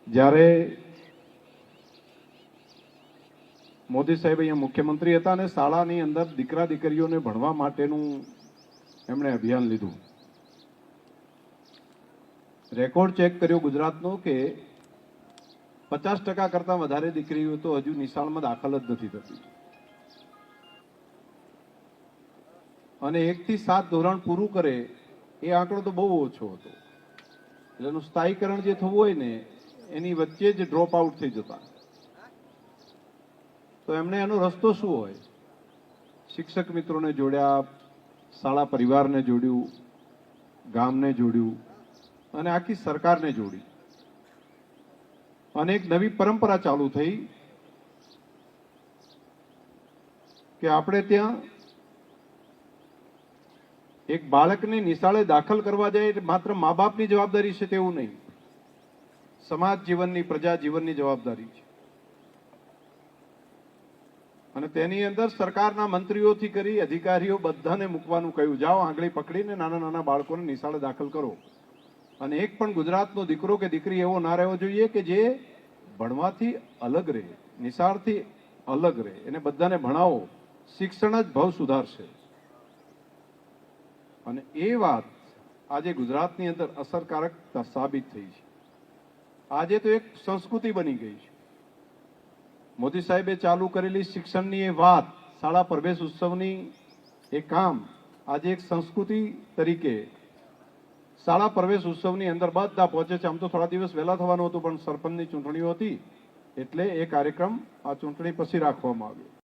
જ્યારે મોદી સાહેબ અહીંયા મુખ્યમંત્રી હતા અને શાળાની અંદર દીકરા દીકરીઓને ભણવા માટેનું એમણે અભિયાન લીધું. રેકોર્ડ ચેક કર્યો ગુજરાતનો કે 50% કરતાં વધારે દીકરીઓ તો હજુ નિશાળમાં દાખલ જ નથી થતી અને 1 થી 7 ધોરણ પૂરું કરે એ આંકડો તો બહુ ઓછો હતો. એટલે એનું સ્થાયીકરણ જે થવું હોય ને એની વચ્ચે જ ડ્રોપ આઉટ થઈ જતા. તો એમણે એનો રસ્તો શું હોય? શિક્ષક મિત્રોને જોડ્યા, શાળા પરિવારને જોડ્યું, ગામને જોડ્યું અને આખી સરકારને જોડી અને એક નવી પરંપરા ચાલુ થઈ કે આપણે ત્યાં એક બાળકને નિશાળે દાખલ કરવા જાય માત્ર મા બાપની જવાબદારી છે તેવું નહીં, સમાજ જીવનની, પ્રજા જીવનની જવાબદારી છે. અને તેની અંદર સરકારના મંત્રીઓથી કરી અધિકારીઓ બધાને મૂકવાનું કહ્યું, જાઓ આંગળી પકડીને નાના નાના બાળકોને નિશાળે દાખલ કરો. અને એક પણ ગુજરાતનો દીકરો કે દીકરી એવો ના રહેવો જોઈએ કે જે ભણવાથી અલગ રહે, નિશાળથી અલગ રહે. એને બધાને ભણાવો, શિક્ષણ જ ભાવ સુધારશે. અને એ વાત આજે ગુજરાતની અંદર અસરકારક સાબિત થઈ છે. આજે તો એક સંસ્કૃતિ બની ગઈ છે. મોદી સાહેબે ચાલુ કરેલી શિક્ષણની એ વાત, શાળા પ્રવેશ ઉત્સવની એ કામ આજે એક સંસ્કૃતિ તરીકે શાળા પ્રવેશ ઉત્સવની અંદર બધા પહોંચે છે. આમ તો થોડા દિવસ વહેલા થવાનું હતું પણ સરપંચની ચૂંટણીઓ હતી એટલે એ કાર્યક્રમ આ ચૂંટણી પછી રાખવામાં આવ્યો.